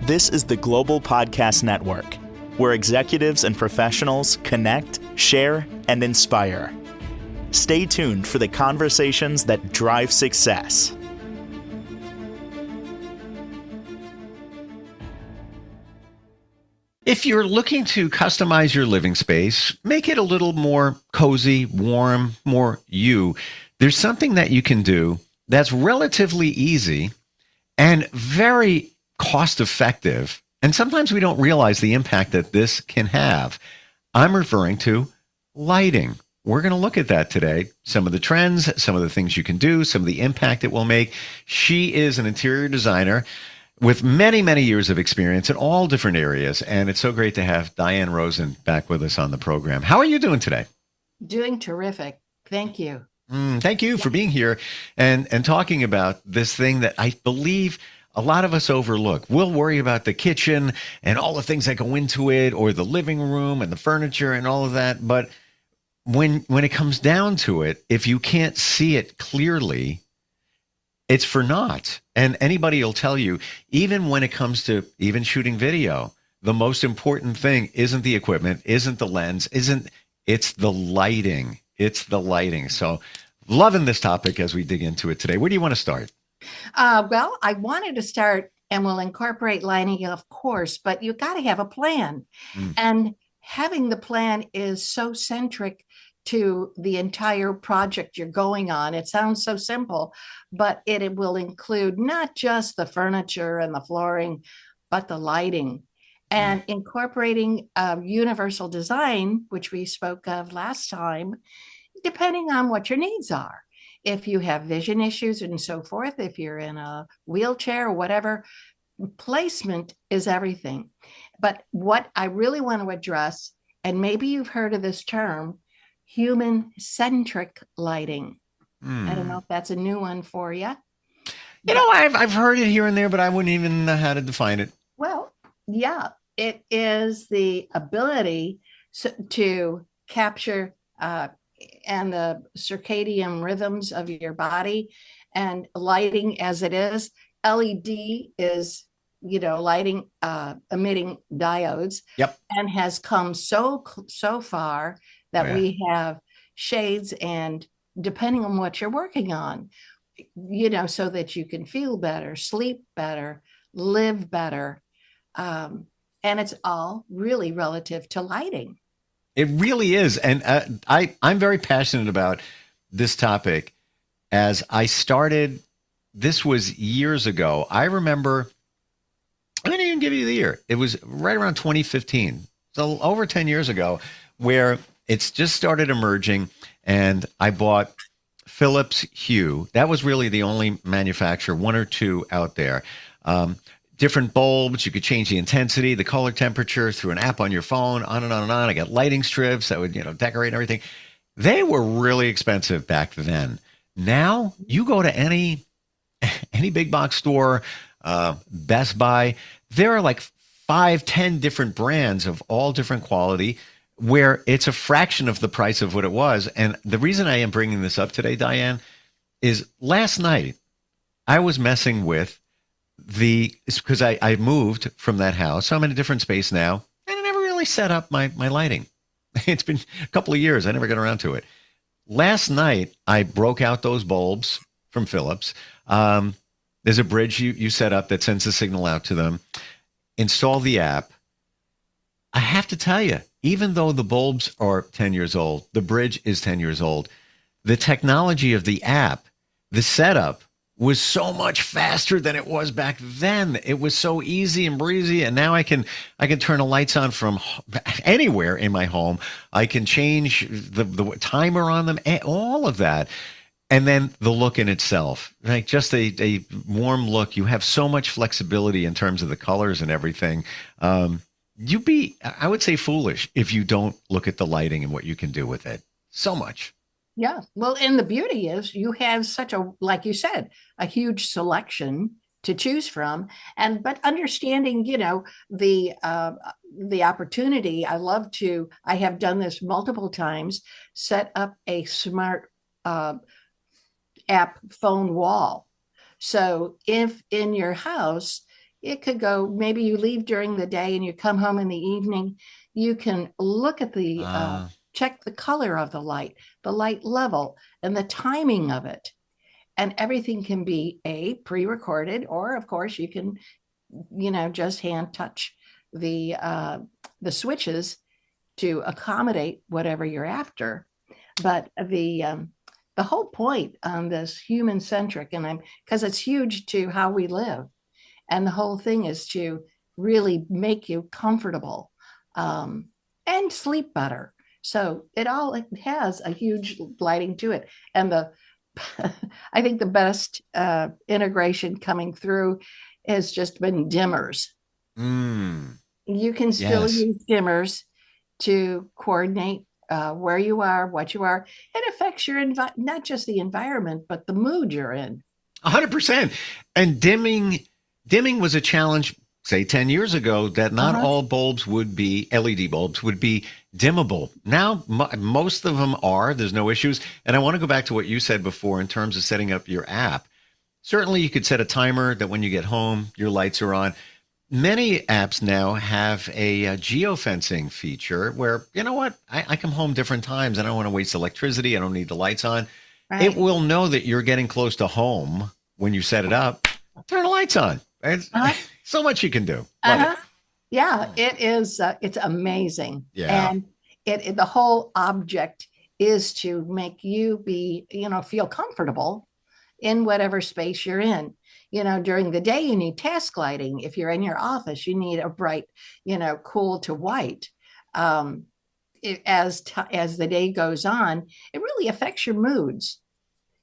This is the Global Podcast Network, where executives and professionals connect, share, and inspire. Stay tuned for the conversations that drive success. If you're looking to customize your living space, make it a little more cozy, warm, more you, there's something that you can do that's relatively easy and very cost effective. And sometimes we don't realize the impact that this can have. I'm referring to lighting. We're going to look at that today. Some of the trends, some of the things you can do, some of the impact it will make. She is an interior designer with many, many years of experience in all different areas. And it's so great to have Diane Rosen back with us on the program. How are you doing today? Doing terrific. Thank you. Thank you for being here and talking about this thing that I believe a lot of us overlook. We'll worry about the kitchen and all the things that go into it, or the living room and the furniture and all of that. But when it comes down to it, if you can't see it clearly, it's for naught. And anybody will tell you, even when it comes to even shooting video, the most important thing isn't the equipment, isn't the lens, it's the lighting. It's the lighting. So loving this topic as we dig into it today. Where do you want to start? Well, I wanted to start, and we'll incorporate lighting, of course, but you got to have a plan. And having the plan is so centric to the entire project you're going on. It sounds so simple, but it will include not just the furniture and the flooring, but the lighting. And incorporating universal design, which we spoke of last time, depending on what your needs are. If you have vision issues and so forth, if you're in a wheelchair or whatever, placement is everything. But what I really want to address, and maybe you've heard of this term, human-centric lighting. I don't know if that's a new one for you. You know, I've heard it here and there, but I wouldn't even know how to define it. Well, yeah, it is the ability to capture and the circadian rhythms of your body, and lighting as it is. LED is, lighting, emitting diodes. Yep. And has come so far that we have shades, and depending on what you're working on, so that you can feel better, sleep better, live better. And it's all really relative to lighting. It really is. And I'm very passionate about this topic. As I started, this was years ago. I remember, I'm going to even give you the year. It was right around 2015. So over 10 years ago, where it's just started emerging. And I bought Philips Hue. That was really the only manufacturer, one or two out there. Different bulbs, you could change the intensity, the color temperature through an app on your phone, on and on and on. I got lighting strips that would, decorate and everything. They were really expensive back then. Now you go to any big box store, Best Buy, there are like 5-10 different brands of all different quality, where it's a fraction of the price of what it was. And the reason I am bringing this up today, Diane, is last night I was messing with because I moved from that house. So I'm in a different space now, and I never really set up my lighting. It's been a couple of years. I never got around to it. Last night, I broke out those bulbs from Philips. There's a bridge you set up that sends a signal out to them. Install the app. I have to tell you, even though the bulbs are 10 years old, the bridge is 10 years old, the technology of the app, the setup, was so much faster than it was back then. It was so easy and breezy. And now I can turn the lights on from anywhere in my home. I can change the timer on them, all of that. And then the look in itself, like just a warm look. You have so much flexibility in terms of the colors and everything. You'd be, I would say, foolish if you don't look at the lighting and what you can do with it. So much. Yeah. Well, and the beauty is you have such a, like you said, a huge selection to choose from. But understanding, the opportunity, I have done this multiple times, set up a smart app phone wall. So if in your house it could go, maybe you leave during the day and you come home in the evening. You can look at check the color of the light level, and the timing of it. And everything can be pre-recorded, or of course you can, just hand touch the switches to accommodate whatever you're after. But the whole point on this human centric, and because it's huge to how we live, and the whole thing is to really make you comfortable and sleep better. So it has a huge lighting to it. And I think the best integration coming through has just been dimmers. You can still use dimmers to coordinate where you are, what you are. It affects your not just the environment, but the mood you're in. 100%. And dimming was a challenge, say 10 years ago, that not all bulbs would be LED bulbs would be dimmable. Now, most of them are. There's no issues. And I want to go back to what you said before in terms of setting up your app. Certainly, you could set a timer that when you get home, your lights are on. Many apps now have a geofencing feature where, you know what, I come home different times and I don't want to waste electricity. I don't need the lights on. Right. It will know that you're getting close to home when you set it up. Turn the lights on. So much you can do. Love it. Yeah, it is. It's amazing. Yeah. And the whole object is to make you feel comfortable in whatever space you're in. During the day, you need task lighting. If you're in your office, you need a bright, cool to white. As the day goes on, it really affects your moods.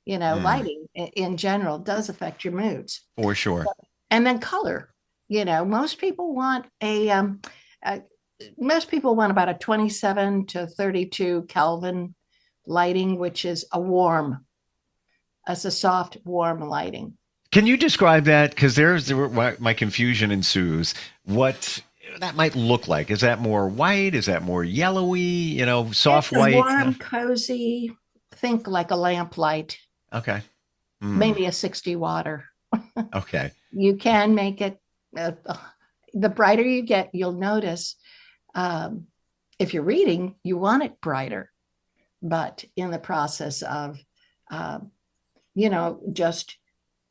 Lighting in general does affect your moods. For sure. And then color. Most people want about a 27 to 32 Kelvin lighting, which is a soft, warm lighting. Can you describe that? Because there's my confusion ensues. What that might look like? Is that more white? Is that more yellowy? Soft white? Warm, cozy. Think like a lamp light. Okay. Maybe a 60 watter. Okay. You can make it. The brighter you get, you'll notice. If you're reading, you want it brighter, but in the process of, just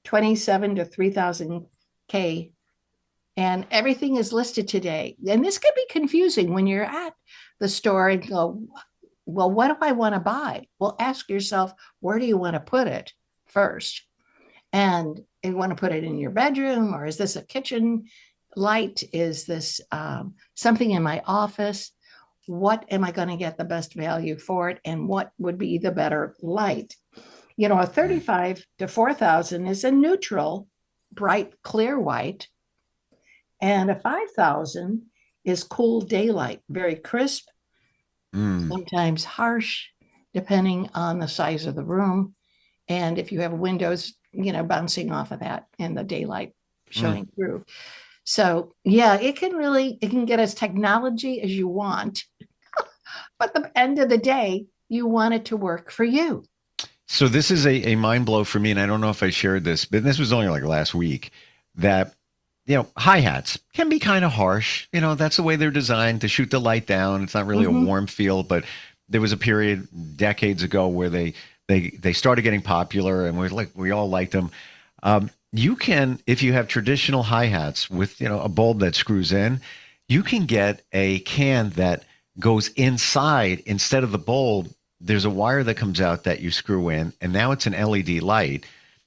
27 to 3000 K, and everything is listed today. And this could be confusing when you're at the store and go, well, what do I want to buy? Well, ask yourself, where do you want to put it first? And you want to put it in your bedroom, or is this a kitchen light? Is this something in my office? What am I going to get the best value for it? And what would be the better light? A 35 to 4000 is a neutral, bright, clear white. And a 5000 is cool daylight, very crisp, sometimes harsh, depending on the size of the room. And if you have windows, bouncing off of that and the daylight showing through. So yeah, it can get as technology as you want, but at the end of the day, you want it to work for you. So this is a mind blow for me. And I don't know if I shared this, but this was only like last week that, hi-hats can be kind of harsh. That's the way they're designed to shoot the light down. It's not really a warm feel, but there was a period decades ago where they started getting popular, and we all liked them. You can, if you have traditional hi-hats with, a bulb that screws in, you can get a can that goes inside instead of the bulb. There's a wire that comes out that you screw in, and now it's an LED light.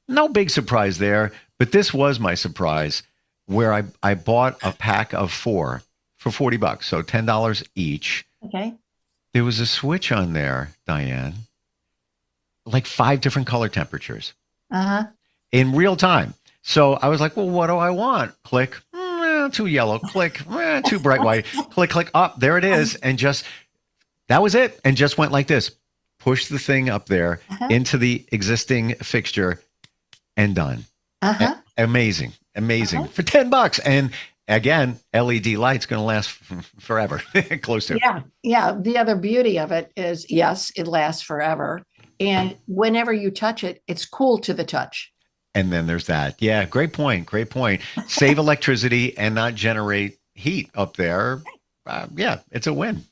No big surprise there, but this was my surprise, where I bought a pack of 4 for $40, so $10 each. Okay. There was a switch on there, Diane, like 5 different color temperatures in real time. So I was like, well, what do I want? Click, too yellow. Click, too bright white. Click, click. Up, there it is. And that was it. And just went like this. Push the thing up there into the existing fixture and done. Amazing for $10. And again, LED light's going to last forever. Close to. Yeah. The other beauty of it is, yes, it lasts forever. And whenever you touch it, it's cool to the touch. And then there's that. Yeah, great point. Great point. Save electricity and not generate heat up there. Yeah, it's a win.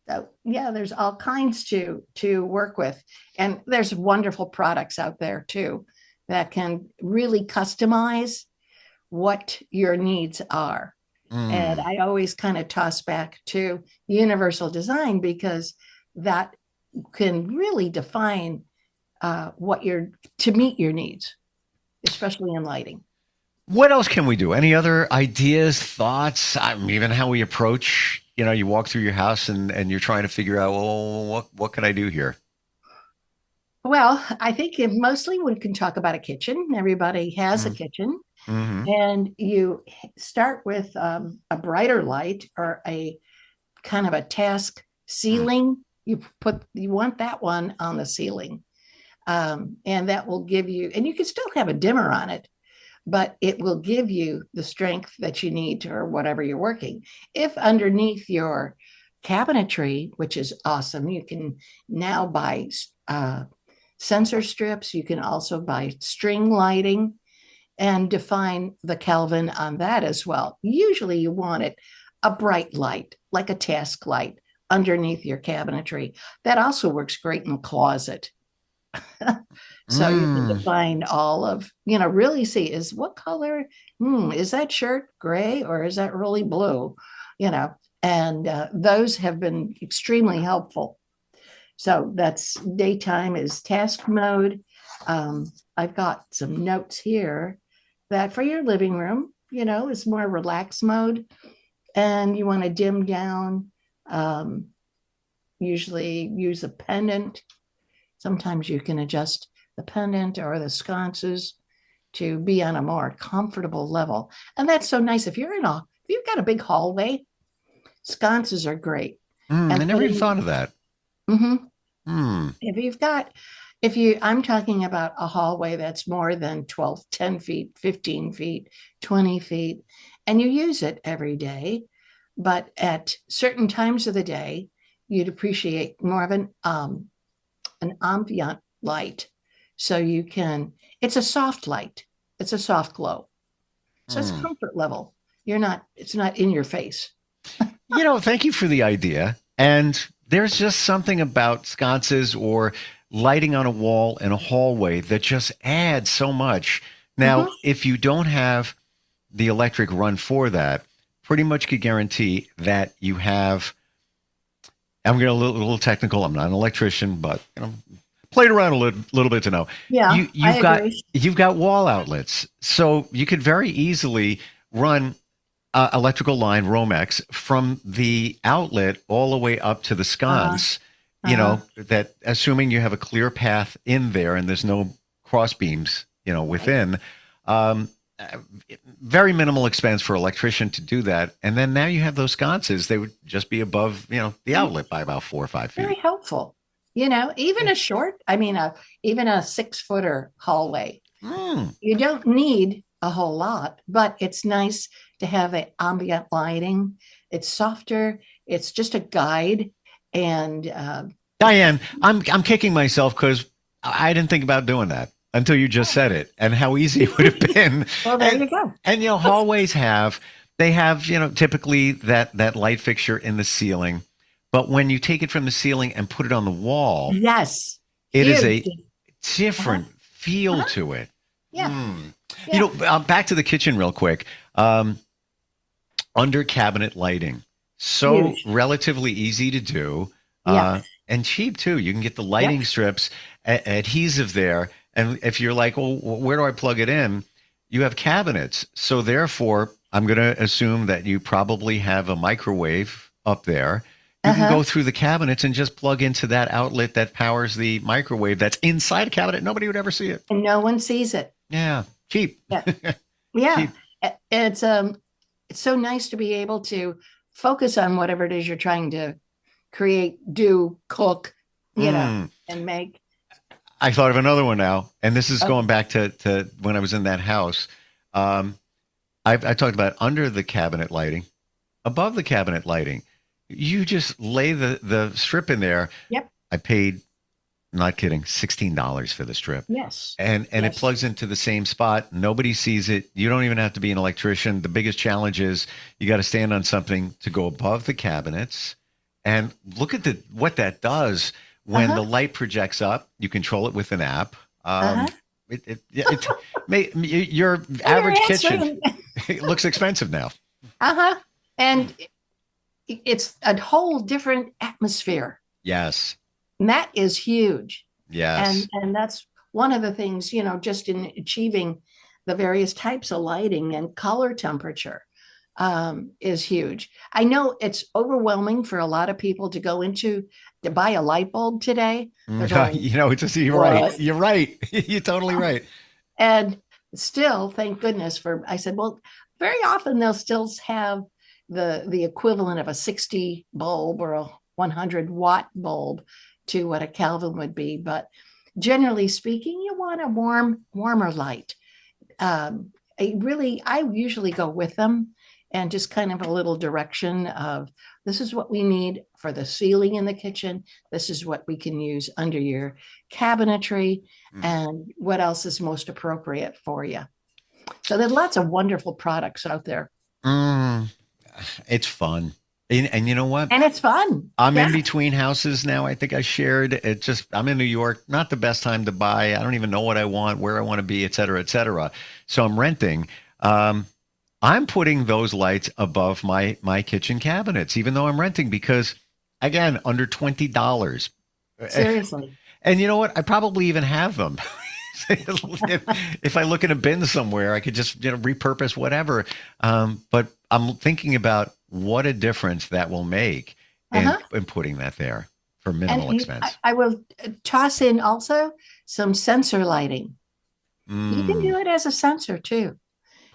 So yeah, there's all kinds to work with, and there's wonderful products out there too that can really customize what your needs are. And Mm. I always kind of toss back to universal design because that can really define what you're to meet your needs, especially in lighting. What else can we do? Any other ideas, thoughts? Even how we approach, you walk through your house and you're trying to figure out, well, what can I do here? Well, I think mostly we can talk about a kitchen. Everybody has a kitchen, Mm-hmm. and you start with a brighter light or a kind of a task ceiling. You want that one on the ceiling, and that will give you. And you can still have a dimmer on it, but it will give you the strength that you need or whatever you're working. If underneath your cabinetry, which is awesome, you can now buy sensor strips. You can also buy string lighting and define the Kelvin on that as well. Usually you want it a bright light, like a task light underneath your cabinetry. That also works great in the closet. So you can Mm. define all of, really see is what color, is that shirt gray or is that really blue? And those have been extremely helpful. So that's daytime is task mode. I've got some notes here that for your living room, is more relaxed mode. And you want to dim down, usually use a pendant. Sometimes you can adjust the pendant or the sconces to be on a more comfortable level. And that's so nice. If you've got a big hallway, sconces are great. I And never even thought of that. Mhm. Hmm. I'm talking about a hallway that's more than 12, 10 feet, 15 feet, 20 feet, and you use it every day. But at certain times of the day, you'd appreciate more of an ambient light. So it's a soft light. It's a soft glow. So it's Hmm. comfort level. It's not in your face. Thank you for the idea. And there's just something about sconces or lighting on a wall in a hallway that just adds so much. Now, Mhm. if you don't have the electric run for that, pretty much could guarantee that you have. I'm getting a little technical. I'm not an electrician, but played around a little bit to know. Yeah, I agree. You've got wall outlets, so you could very easily run electrical line Romex from the outlet all the way up to the Uh-huh. sconce. Uh-huh. That assuming you have a clear path in there and there's no cross beams, Right. within. Um, uh, Very minimal expense for an electrician to do that. And then now you have those sconces. They would just be above, the outlet by about 4 or 5 feet. Very helpful. Even Yeah. a short, even a 6-footer hallway. Mm. You don't need a whole lot, but it's nice to have an ambient lighting. It's softer. It's just a guide, and Diane, I'm kicking myself because I didn't think about doing that until you just said it and how easy it would have been. well, there And you go. hallways have typically that light fixture in the ceiling, but when you take it from the ceiling and put it on the wall, Yes, it is huge. a Uh-huh. different feel Uh-huh. to it. Yeah, Hmm. yeah. Back to the kitchen real quick. Under cabinet lighting, so Huge. relatively easy to do, Yeah. and cheap too. You can get the Yep. lighting strips, adhesive there, and if you're like, well, where do I plug it in? You have cabinets, so therefore, I'm going to assume that you probably have a microwave up there. You can Uh-huh. go through the cabinets and just plug into that outlet that powers the microwave that's inside a cabinet. Nobody would ever see it. And no one sees it. Yeah, cheap, Yeah. Yeah. cheap. It's so nice to be able to focus on whatever it is you're trying to create, do, cook, Mm. and make. I thought of another one now, and this is Okay. going back to when I was in that house. Um, I talked about under the cabinet lighting, above the cabinet lighting. You just lay the strip in there. Yep. I paid Not kidding. $16 for the strip. Yes. And it Yes. plugs into the same spot. Nobody sees it. You don't even have to be an electrician. The biggest challenge is you got to stand on something to go above the cabinets. And look at what that does when Uh-huh. the light projects up. You control it with an app. Uh-huh. Your Oh, you're average kitchen answering. it looks expensive now. Uh-huh. And it's a whole different atmosphere. Yes. And that is huge. Yes. And that's one of the things, just in achieving the various types of lighting and color temperature is huge. I know it's overwhelming for a lot of people to buy a light bulb today. They're going, You're right. "What?" You're right. You're totally right. And still, thank goodness I said, well, very often they'll still have the equivalent of a 60 bulb or a 100-watt bulb to what a Kelvin would be. But generally speaking, you want a warmer light. I usually go with them and just kind of a little direction of this is what we need for the ceiling in the kitchen. This is what we can use under your cabinetry, and what else is most appropriate for you. So there's lots of wonderful products out there. It's fun. And you know what? And it's fun. I'm Yeah. in between houses now. I think I shared I'm in New York, not the best time to buy. I don't even know what I want, where I want to be, et cetera, et cetera. So I'm renting. I'm putting those lights above my kitchen cabinets, even though I'm renting, because again, under $20. Seriously. And you know what? I probably even have them. If I look in a bin somewhere, I could just repurpose whatever. But I'm thinking about what a difference that will make in putting that there for minimal expense. I will toss in also some sensor lighting. You can do it as a sensor too.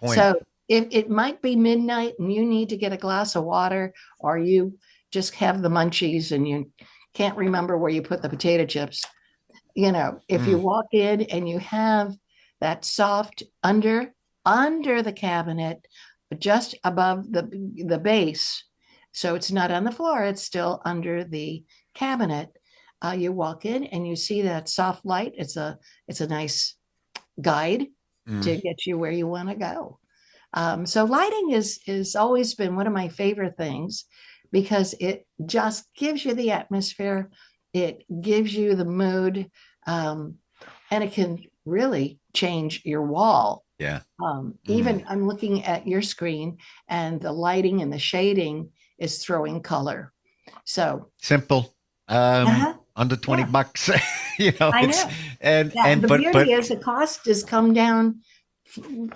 Point. So if it might be midnight and you need to get a glass of water, or you just have the munchies and you can't remember where you put the potato chips, if you walk in and you have that soft under the cabinet, just above the base, so it's not on the floor, it's still under the cabinet. You walk in and you see that soft light. It's a nice guide to get you where you want to go. So lighting is always been one of my favorite things, because it just gives you the atmosphere. It gives you the mood, and it can really change your wall. Yeah. Even I'm looking at your screen, and the lighting and the shading is throwing color. So simple. Under $20. I know. And the beauty is the cost has come down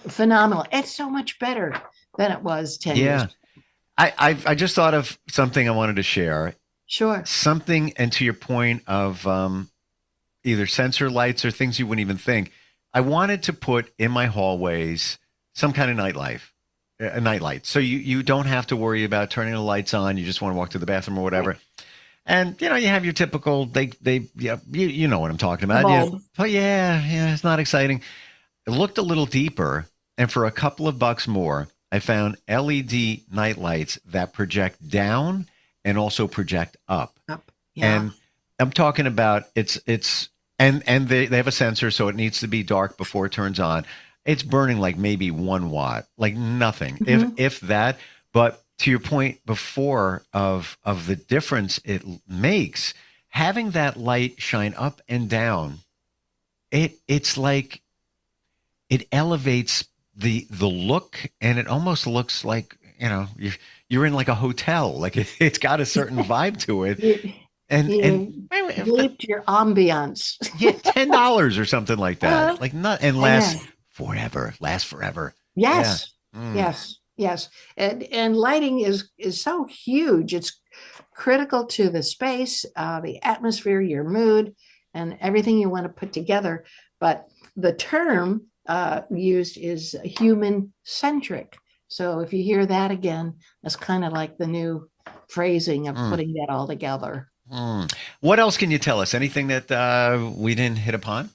phenomenal. It's so much better than it was 10 years ago. I just thought of something I wanted to share. Sure. Something, and to your point of either sensor lights or things you wouldn't even think. I wanted to put in my hallways some kind of a nightlight. So you don't have to worry about turning the lights on. You just want to walk to the bathroom or whatever. Right. And, you have your typical, you know what I'm talking about. It's not exciting. I looked a little deeper, and for a couple of bucks more, I found LED night lights that project down and also project up. Yeah. And I'm talking about and they have a sensor, so it needs to be dark before it turns on. It's burning like maybe 1 watt, like nothing, if that. But to your point before of the difference it makes, having that light shine up and down, it's like it elevates the look, and it almost looks like you're in like a hotel. Like it's got a certain vibe to it. And bleeped your ambiance. Yeah, $10 or something like that. Like not and last forever. Yes. Yeah. Yes. And lighting is so huge. It's critical to the space, the atmosphere, your mood, and everything you want to put together. But the term used is human centric. So if you hear that again, that's kind of like the new phrasing of putting that all together. What else can you tell us? Anything that we didn't hit upon?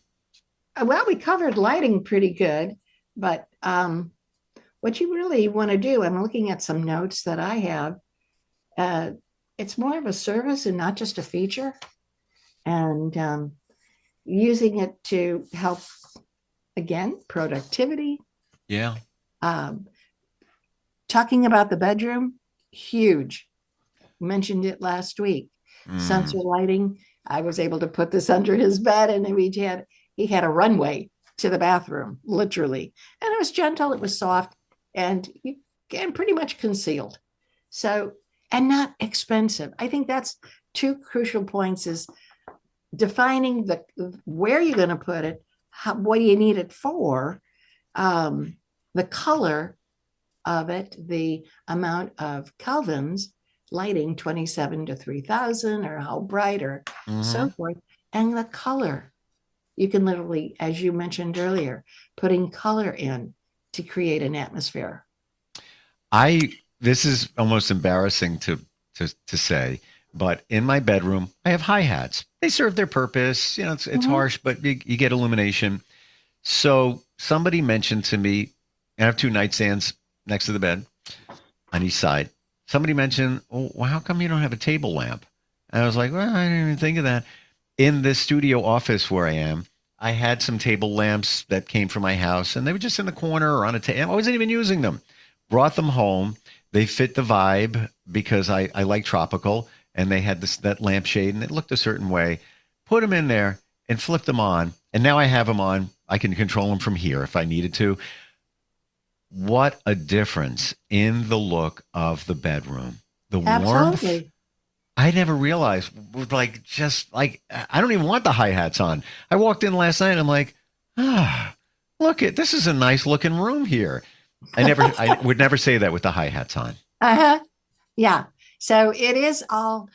Well, we covered lighting pretty good, but what you really want to do, I'm looking at some notes that I have. It's more of a service and not just a feature. And using it to help, again, productivity. Yeah. Talking about the bedroom, huge. Mentioned it last week. Sensor lighting. I was able to put this under his bed, and he had a runway to the bathroom, literally. And it was gentle, it was soft, and pretty much concealed. So, and not expensive. I think that's two crucial points: is defining where you're going to put it, what do you need it for, the color of it, the amount of kelvins, lighting 27 to 3000, or how bright, or so forth, and the color. You can literally, as you mentioned earlier, putting color in to create an atmosphere. This is almost embarrassing to say, but in my bedroom, I have hi-hats. They serve their purpose. You know, it's harsh, but you get illumination. So somebody mentioned to me, I have two nightstands next to the bed on each side. Somebody mentioned, oh, well, how come you don't have a table lamp? And I was like, well, I didn't even think of that. In this studio office where I am, I had some table lamps that came from my house, and they were just in the corner or on a table. I wasn't even using them. Brought them home. They fit the vibe because I like tropical, and they had that lampshade, and it looked a certain way. Put them in there and flipped them on, and now I have them on. I can control them from here if I needed to. What a difference in the look of the bedroom. The warmth. I never realized, I don't even want the hi-hats on. I walked in last night and I'm like, this is a nice looking room here. I would never say that with the hi-hats on. Yeah. So it is all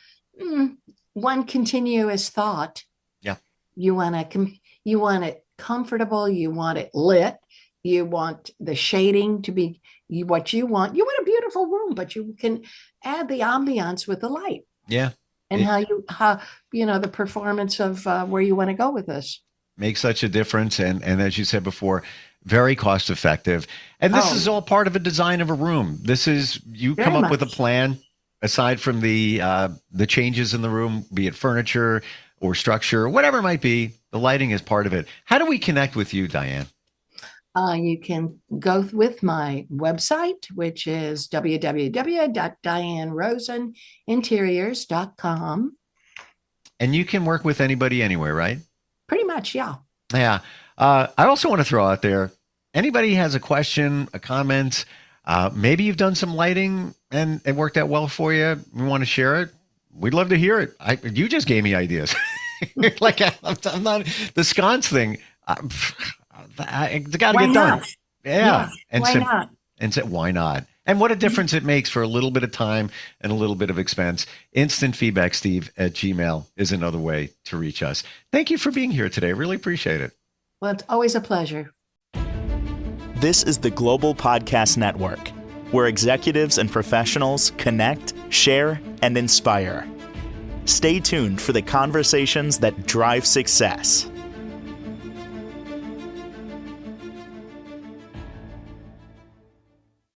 one continuous thought. Yeah. You want it comfortable. You want it lit. You want the shading to be what you want. You want a beautiful room, but you can add the ambiance with the light. Yeah. And how the performance of where you want to go with this. Makes such a difference. And as you said before, very cost effective. And this is all part of a design of a room. This is, you come up with a plan aside from the changes in the room, be it furniture or structure, whatever it might be. The lighting is part of it. How do we connect with you, Diane? You can go with my website, which is www.dianeroseninteriors.com. And you can work with anybody anywhere, right? Pretty much, yeah. Yeah. I also want to throw out there, anybody has a question, a comment, maybe you've done some lighting and it worked out well for you. We want to share it. We'd love to hear it. You just gave me ideas. Like I'm not the sconce thing. I got to get done. Yeah. And why not? And say, why not? And what a difference it makes for a little bit of time and a little bit of expense. Instant feedback, Steve at Gmail is another way to reach us. Thank you for being here today. Really appreciate it. Well, it's always a pleasure. This is the Global Podcast Network, where executives and professionals connect, share, and inspire. Stay tuned for the conversations that drive success.